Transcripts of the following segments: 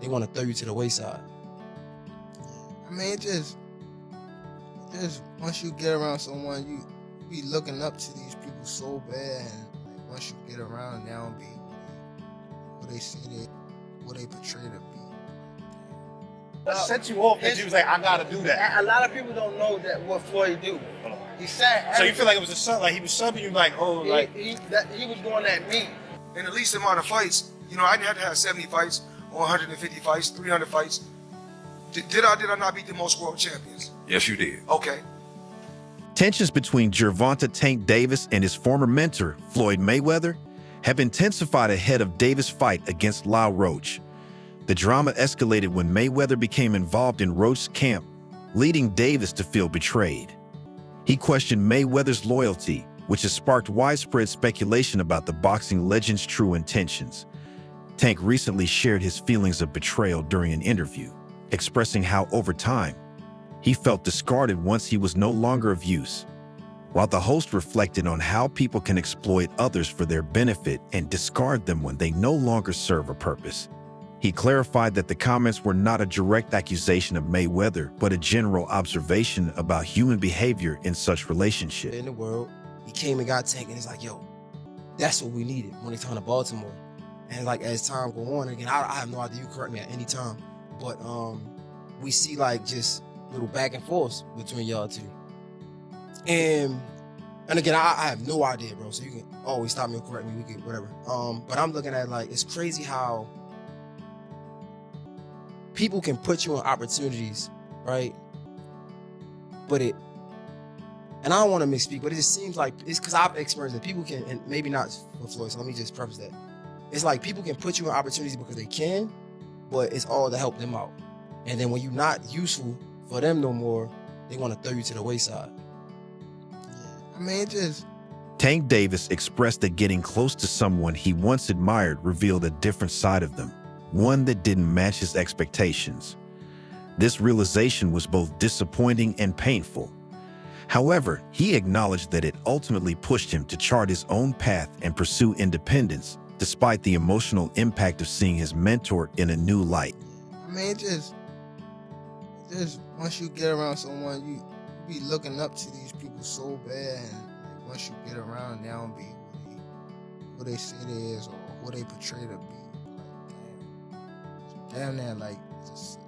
they want to throw you to the wayside. I mean, it just once you get around someone, you be looking up to these people so bad, and like once you get around, they don't be what they say what they portray to be. What set you off that you was like, I gotta do that? A lot of people don't know that what Floyd do. He said. So you feel like it was a sub, like he was subbing you, like, oh, like he was going at me. In the least amount of fights, you know, I didn't have to have 70 fights, or 150 fights, 300 fights. Did I not beat the most world champions? Yes, you did. Okay. Tensions between Gervonta Tank Davis and his former mentor, Floyd Mayweather, have intensified ahead of Davis' fight against Lamont Roach. The drama escalated when Mayweather became involved in Roach's camp, leading Davis to feel betrayed. He questioned Mayweather's loyalty, which has sparked widespread speculation about the boxing legend's true intentions. Tank recently shared his feelings of betrayal during an interview, expressing how over time, he felt discarded once he was no longer of use. While the host reflected on how people can exploit others for their benefit and discard them when they no longer serve a purpose, he clarified that the comments were not a direct accusation of Mayweather, but a general observation about human behavior in such relationships. In the world, he came and got Tank, and it's like, yo, that's what we needed when they come to Baltimore. And like as time go on, again, I have no idea, you correct me at any time, but we see like just little back and forth between y'all two. And again, I have no idea, bro. So you can always stop me or correct me, we can whatever. But I'm looking at like, it's crazy how people can put you in opportunities, right? But and I don't want to misspeak, but it just seems like, it's because I've experienced it. People can, and maybe not for Floyd, so let me just preface that. It's like people can put you in opportunities because they can, but it's all to help them out. And then when you're not useful for them no more, they want to throw you to the wayside. I mean, it just. Tank Davis expressed that getting close to someone he once admired revealed a different side of them, one that didn't match his expectations. This realization was both disappointing and painful. However, he acknowledged that it ultimately pushed him to chart his own path and pursue independence, despite the emotional impact of seeing his mentor in a new light. I mean, it just once you get around someone, you be looking up to these people so bad, and like, once you get around, they don't be what they say they is or who they portray to be. Like, damn near like it's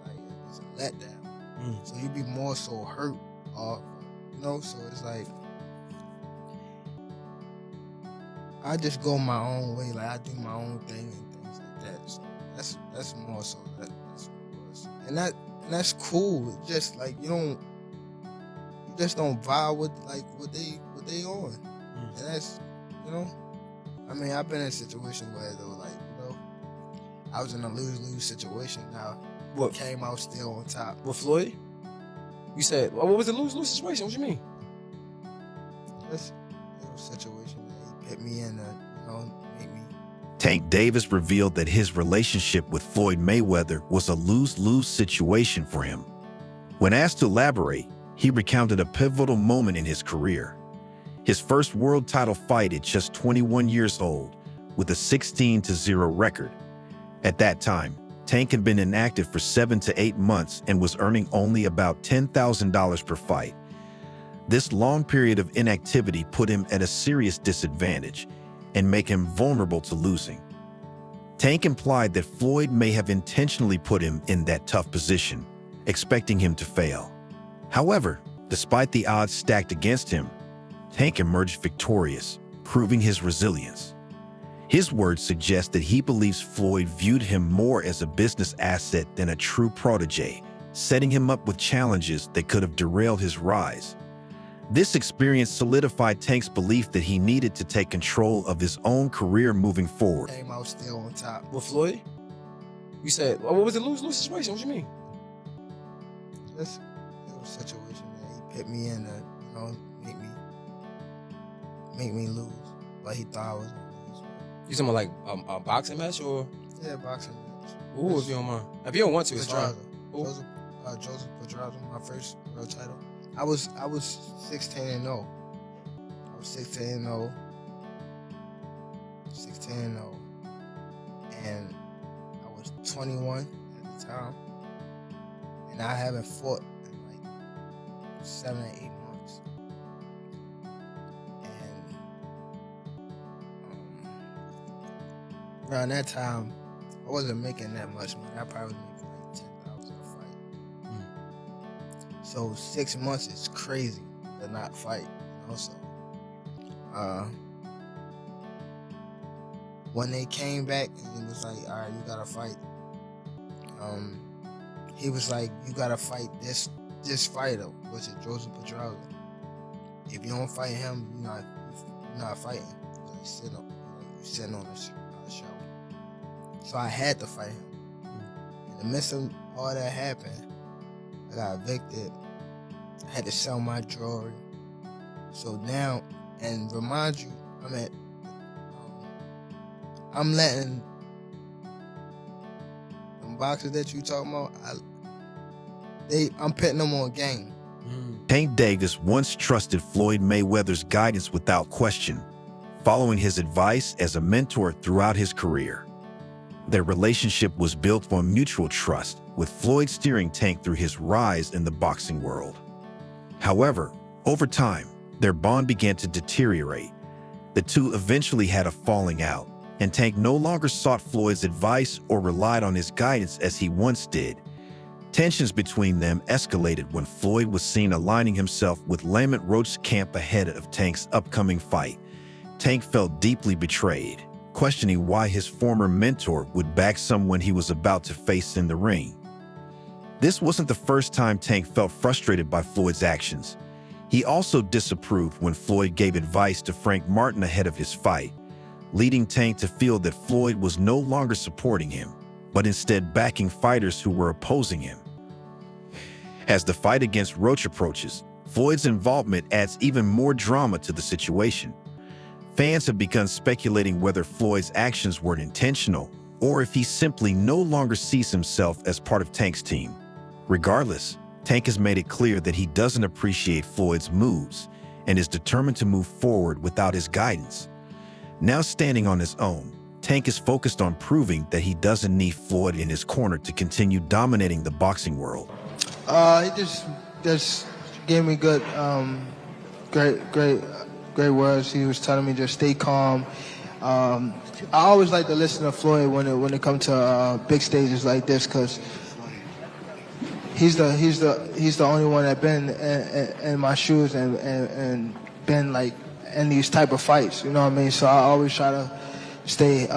a letdown. So you be more so hurt off, you know. So it's like I just go my own way, like I do my own thing and things like that. So that's more so that's what it was, and that's cool. It's just like you just don't vibe with like what they on, and that's, you know. I mean, I've been in a situation where though, like, you know, I was in a lose-lose situation. Now, what came out still on top? With Floyd? You said, well, what was the lose-lose situation? What you mean? That's a situation that he put me in, you know, made me. Tank Davis revealed that his relationship with Floyd Mayweather was a lose-lose situation for him. When asked to elaborate, he recounted a pivotal moment in his career. His first world title fight at just 21 years old, with a 16-0 record. At that time, Tank had been inactive for 7 to 8 months and was earning only about $10,000 per fight. This long period of inactivity put him at a serious disadvantage and make him vulnerable to losing. Tank implied that Floyd may have intentionally put him in that tough position, expecting him to fail. However, despite the odds stacked against him, Tank emerged victorious, proving his resilience. His words suggest that he believes Floyd viewed him more as a business asset than a true protege, setting him up with challenges that could have derailed his rise. This experience solidified Tank's belief that he needed to take control of his own career moving forward. Came out still on top. With Floyd? You said, well, what was the lose-lose situation? What you mean? Just a situation that he put me in, you know, make me lose. But he thought I was gonna lose. You talking about like a boxing match or? Yeah, boxing match. Ooh, if you don't mind. If you don't want to, it's fine. Joseph Pedraza, my first world title. I was 16-0. I was 16-0. 16-0. And I was 21 at the the time, and I haven't fought in like 7 or 8 months. And around that time, I wasn't making that much money. I probably was making like $10,000 a fight. So 6 months is crazy to not fight, you know. So when they came back and it was like, all right, you gotta fight. He was like, you gotta fight this fighter, which is Joseph Pedraza. If you don't fight him, you're not fighting. Like you sitting on the show. So I had to fight him. In the midst of all that happened, I got evicted. I had to sell my jewelry. So now, and remind you, I'm letting them boxers that you talking about, I'm putting them on game. Tank Davis once trusted Floyd Mayweather's guidance without question, following his advice as a mentor throughout his career. Their relationship was built on mutual trust, with Floyd steering Tank through his rise in the boxing world. However, over time, their bond began to deteriorate. The two eventually had a falling out, and Tank no longer sought Floyd's advice or relied on his guidance as he once did. Tensions between them escalated when Floyd was seen aligning himself with Lamont Roach's camp ahead of Tank's upcoming fight. Tank felt deeply betrayed, questioning why his former mentor would back someone he was about to face in the ring. This wasn't the first time Tank felt frustrated by Floyd's actions. He also disapproved when Floyd gave advice to Frank Martin ahead of his fight, leading Tank to feel that Floyd was no longer supporting him, but instead backing fighters who were opposing him. As the fight against Roach approaches, Floyd's involvement adds even more drama to the situation. Fans have begun speculating whether Floyd's actions were intentional or if he simply no longer sees himself as part of Tank's team. Regardless, Tank has made it clear that he doesn't appreciate Floyd's moves and is determined to move forward without his guidance. Now standing on his own, Tank is focused on proving that he doesn't need Floyd in his corner to continue dominating the boxing world. He just gave me good, great words. He was telling me just stay calm. I always like to listen to Floyd when it comes to big stages like this, because he's the only one that been in my shoes and been like in these type of fights. You know what I mean? So I always try to stay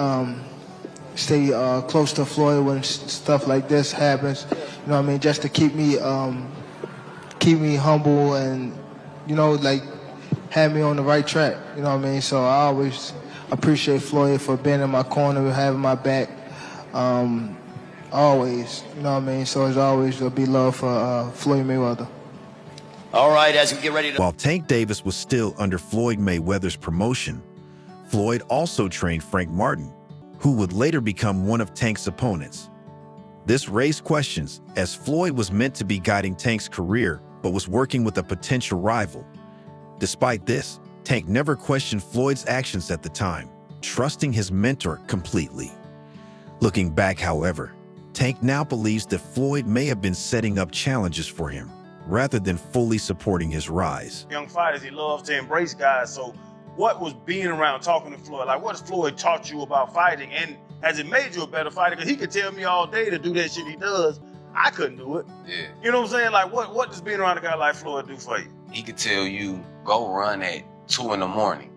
close to Floyd when stuff like this happens. You know what I mean? Just to keep me humble and, you know, like have me on the right track. You know what I mean? So I always appreciate Floyd for being in my corner, having my back. Always, you know what I mean? So it's always will be love for Floyd Mayweather. All right, as we get ready to... While Tank Davis was still under Floyd Mayweather's promotion, Floyd also trained Frank Martin, who would later become one of Tank's opponents. This raised questions, as Floyd was meant to be guiding Tank's career, but was working with a potential rival. Despite this, Tank never questioned Floyd's actions at the time, trusting his mentor completely. Looking back, however, Tank now believes that Floyd may have been setting up challenges for him, rather than fully supporting his rise. Young fighters, he loves to embrace guys. So what was being around talking to Floyd? Like, what has Floyd taught you about fighting? And has it made you a better fighter? Because he could tell me all day to do that shit he does. I couldn't do it. Yeah. You know what I'm saying? Like, what does being around a guy like Floyd do for you? He could tell you, go run at 2 in the morning.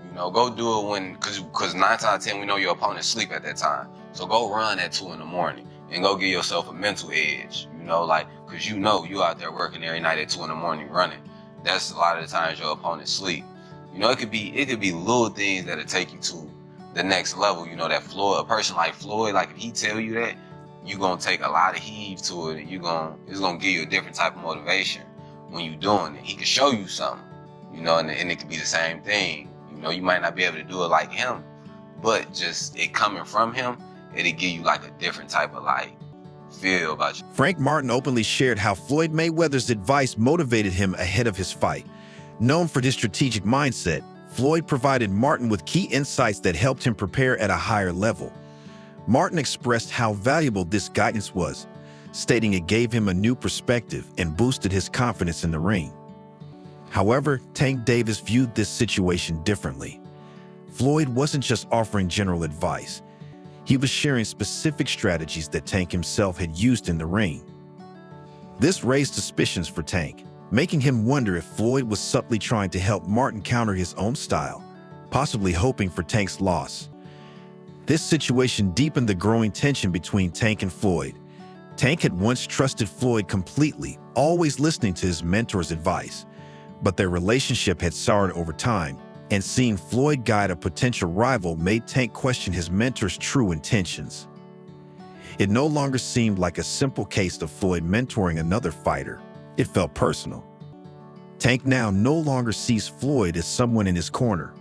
You know, go do it when, cause 9 times out of 10, we know your opponent sleep at that time. So go run at 2 in the morning and go give yourself a mental edge. You know, like, cause you know you out there working every night at 2 in the morning running. That's a lot of the times your opponent sleep. You know, it could be little things that'll take you to the next level. You know, that Floyd, a person like Floyd, like if he tell you that, you gonna take a lot of heed to it, and it's gonna give you a different type of motivation when you doing it. He can show you something, you know, and it could be the same thing. You know, you might not be able to do it like him, but just it coming from him, it'll give you like a different type of like feel about you. Frank Martin openly shared how Floyd Mayweather's advice motivated him ahead of his fight. Known for his strategic mindset, Floyd provided Martin with key insights that helped him prepare at a higher level. Martin expressed how valuable this guidance was, stating it gave him a new perspective and boosted his confidence in the ring. However, Tank Davis viewed this situation differently. Floyd wasn't just offering general advice. He was sharing specific strategies that Tank himself had used in the ring. This raised suspicions for Tank, making him wonder if Floyd was subtly trying to help Martin counter his own style, possibly hoping for Tank's loss. This situation deepened the growing tension between Tank and Floyd. Tank had once trusted Floyd completely, always listening to his mentor's advice, but their relationship had soured over time, and seeing Floyd guide a potential rival made Tank question his mentor's true intentions. It no longer seemed like a simple case of Floyd mentoring another fighter. It felt personal. Tank now no longer sees Floyd as someone in his corner.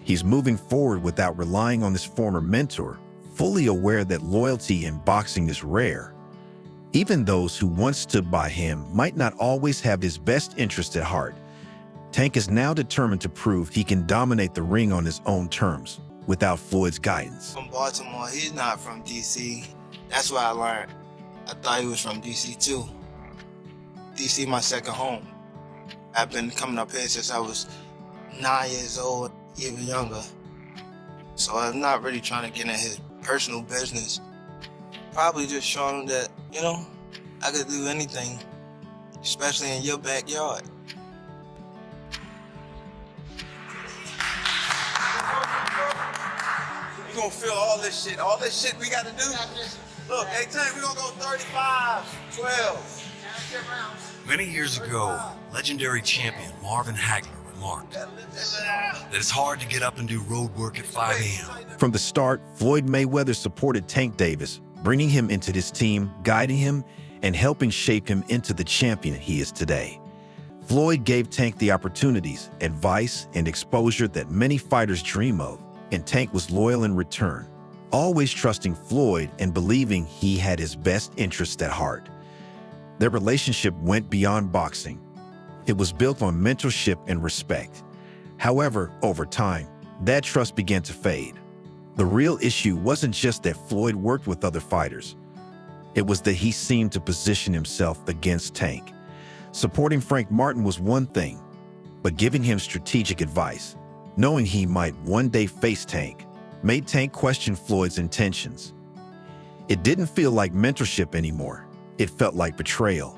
He's moving forward without relying on his former mentor, fully aware that loyalty in boxing is rare. Even those who once stood by him might not always have his best interest at heart. Tank is now determined to prove he can dominate the ring on his own terms, without Floyd's guidance. From Baltimore, he's not from DC. That's what I learned. I thought he was from DC too. DC my second home. I've been coming up here since I was 9 years old, even younger. So I'm not really trying to get in his personal business. Probably just showing him that, I could do anything, especially in your backyard. You gonna feel all this shit we gotta do. Look, hey Tank, we gonna go 35, 12. Many years ago, legendary champion Marvin Hagler remarked that it's hard to get up and do road work at 5 a.m. From the start, Floyd Mayweather supported Tank Davis, bringing him into his team, guiding him, and helping shape him into the champion he is today. Floyd gave Tank the opportunities, advice, and exposure that many fighters dream of, and Tank was loyal in return, always trusting Floyd and believing he had his best interests at heart. Their relationship went beyond boxing. It was built on mentorship and respect. However, over time, that trust began to fade. The real issue wasn't just that Floyd worked with other fighters. It was that he seemed to position himself against Tank. Supporting Frank Martin was one thing, but giving him strategic advice, knowing he might one day face Tank, made Tank question Floyd's intentions. It didn't feel like mentorship anymore. It felt like betrayal.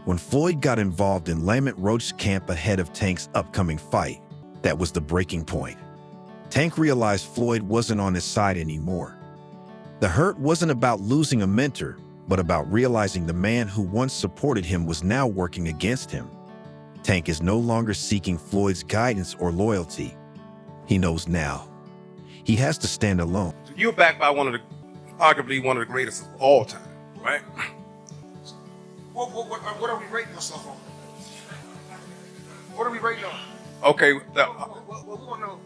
When Floyd got involved in Lamont Roach's camp ahead of Tank's upcoming fight, that was the breaking point. Tank realized Floyd wasn't on his side anymore. The hurt wasn't about losing a mentor, but about realizing the man who once supported him was now working against him. Tank is no longer seeking Floyd's guidance or loyalty. He knows now. He has to stand alone. You're backed by arguably one of the greatest of all time, right? What are we rating ourselves on? What are we rating on? Okay. Well, we want to know,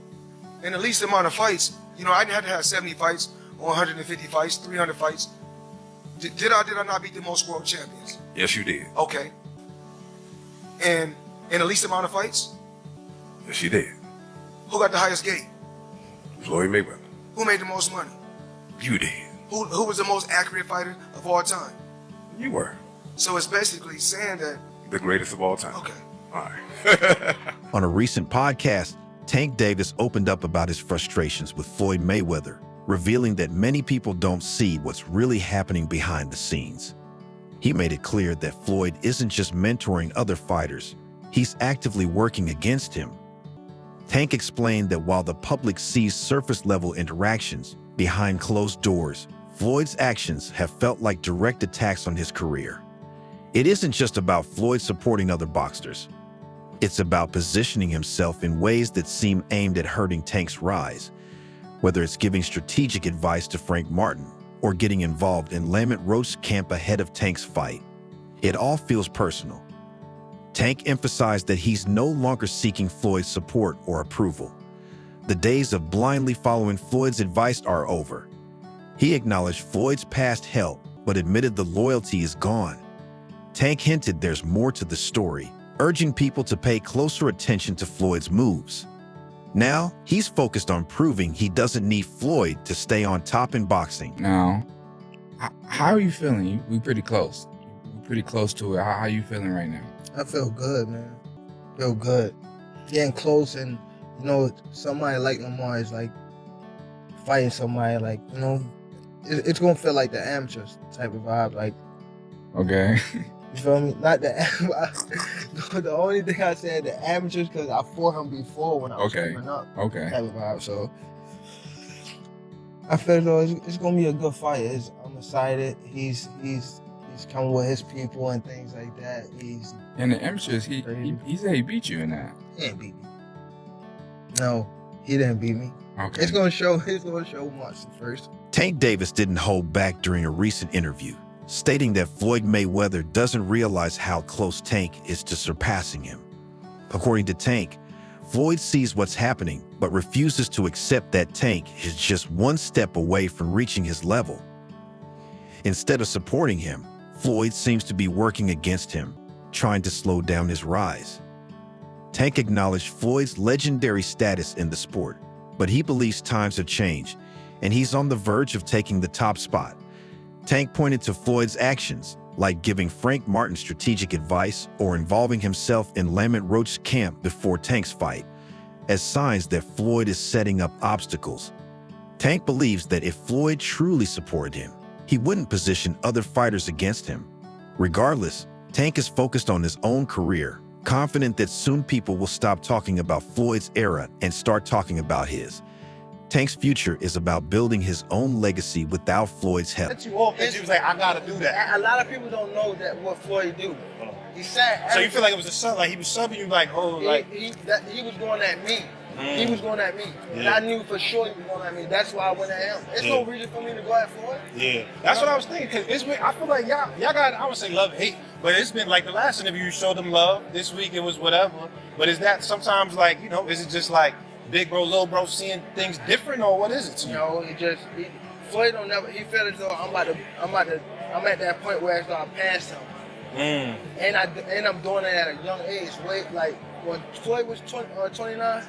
in the least amount of fights, I didn't have to have 70 fights, or 150 fights, 300 fights. Did I not beat the most world champions? Yes, you did. Okay. And in the least amount of fights, Yes, you did. who got the highest gate? Floyd Mayweather. Who made the most money? You did. Who was the most accurate fighter of all time? You were. So it's basically saying that, The greatest of all time. okay. All right. On a recent podcast, Tank Davis opened up about his frustrations with Floyd Mayweather, revealing that many people don't see what's really happening behind the scenes. He made it clear that Floyd isn't just mentoring other fighters, he's actively working against him. Tank explained that while the public sees surface-level interactions, behind closed doors, Floyd's actions have felt like direct attacks on his career. It isn't just about Floyd supporting other boxers. It's about positioning himself in ways that seem aimed at hurting Tank's rise, whether it's giving strategic advice to Frank Martin or getting involved in Lamont Roach's camp ahead of Tank's fight. It all feels personal. Tank emphasized that he's no longer seeking Floyd's support or approval. The days of blindly following Floyd's advice are over. He acknowledged Floyd's past help, but admitted the loyalty is gone. Tank hinted there's more to the story, urging people to pay closer attention to Floyd's moves. Now, he's focused on proving he doesn't need Floyd to stay on top in boxing. Now, how are you feeling? We pretty close. We're pretty close to it. How are you feeling right now? I feel good, man. Feel good. Getting close, and somebody like Lamar is like fighting somebody like, it's gonna feel like the amateurs type of vibe. Like, Okay. you feel me? Not the the only thing I said the amateurs because I fought him before when I was coming up. Okay. Type of vibe. So I feel though it's gonna be a good fight. I'm excited. He's coming with his people and things like that. And the amateurs, he said he beat you in that. He didn't beat me. No, he didn't beat me. Okay. It's gonna show March the 1st. Tank Davis didn't hold back during a recent interview, stating that Floyd Mayweather doesn't realize how close Tank is to surpassing him. According to Tank, Floyd sees what's happening, but refuses to accept that Tank is just one step away from reaching his level. Instead of supporting him, Floyd seems to be working against him, trying to slow down his rise. Tank acknowledged Floyd's legendary status in the sport, but he believes times have changed, and he's on the verge of taking the top spot. Tank pointed to Floyd's actions, like giving Frank Martin strategic advice or involving himself in Lamont Roach's camp before Tank's fight, as signs that Floyd is setting up obstacles. Tank believes that if Floyd truly supported him, he wouldn't position other fighters against him. Regardless, Tank is focused on his own career, confident that soon people will stop talking about Floyd's era and start talking about his. Tank's future is about building his own legacy without Floyd's help. You off and you was like, I gotta do that. A lot of people don't know that what Floyd do. He said. So you feel like it was a sub, like he was subbing you, like, oh, like he was going at me. He was going at me. And I knew for sure he was going at me. That's why I went at him. There's no reason for me to go at Floyd. Yeah, that's what I was thinking. Cause I feel like y'all got, I would say love, hate, but it's been like the last interview you showed them love. This week it was whatever. But is that sometimes like, is it just like big bro, little bro seeing things different, or what is it to you? Floyd don't never. He feel as though I'm at that point where it's gonna pass him. And I'm doing it at a young age. Like when Floyd was 29.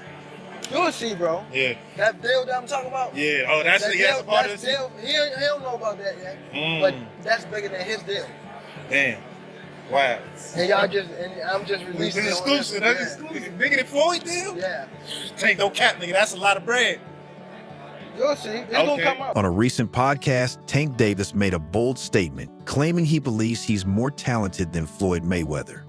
You'll see, bro. Yeah. That deal that I'm talking about. Yeah. Oh, that's a part of deal. He don't know about that yet. But that's bigger than his deal. Damn. Wow. And I'm just releasing It's exclusive. That's exclusive. Bigger than Floyd deal? Yeah. Tank, no cap, nigga. That's a lot of bread. You'll see. It's gonna come out. On a recent podcast, Tank Davis made a bold statement, claiming he believes he's more talented than Floyd Mayweather.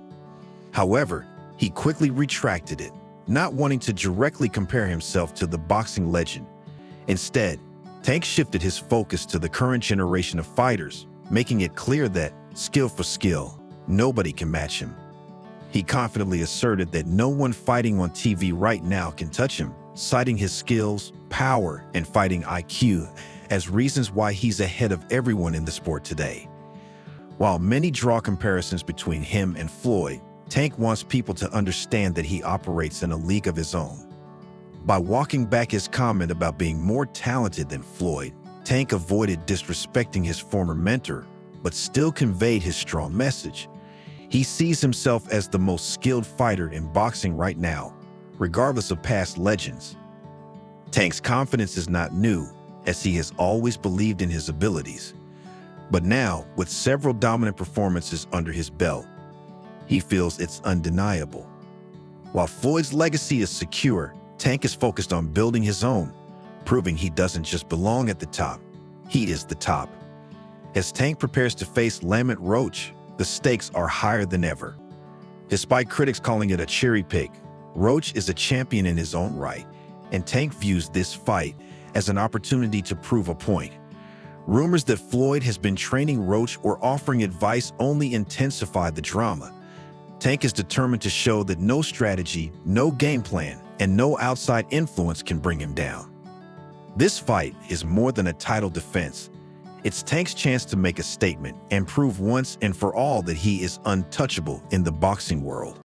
However, he quickly retracted it, not wanting to directly compare himself to the boxing legend. Instead, Tank shifted his focus to the current generation of fighters, making it clear that, skill for skill, nobody can match him. He confidently asserted that no one fighting on TV right now can touch him, citing his skills, power, and fighting IQ as reasons why he's ahead of everyone in the sport today. While many draw comparisons between him and Floyd, Tank wants people to understand that he operates in a league of his own. By walking back his comment about being more talented than Floyd, Tank avoided disrespecting his former mentor, but still conveyed his strong message. He sees himself as the most skilled fighter in boxing right now, regardless of past legends. Tank's confidence is not new, as he has always believed in his abilities. But now, with several dominant performances under his belt, he feels it's undeniable. While Floyd's legacy is secure, Tank is focused on building his own, proving he doesn't just belong at the top, he is the top. As Tank prepares to face Lamont Roach, the stakes are higher than ever. Despite critics calling it a cherry pick, Roach is a champion in his own right, and Tank views this fight as an opportunity to prove a point. Rumors that Floyd has been training Roach or offering advice only intensify the drama. Tank is determined to show that no strategy, no game plan, and no outside influence can bring him down. This fight is more than a title defense. It's Tank's chance to make a statement and prove once and for all that he is untouchable in the boxing world.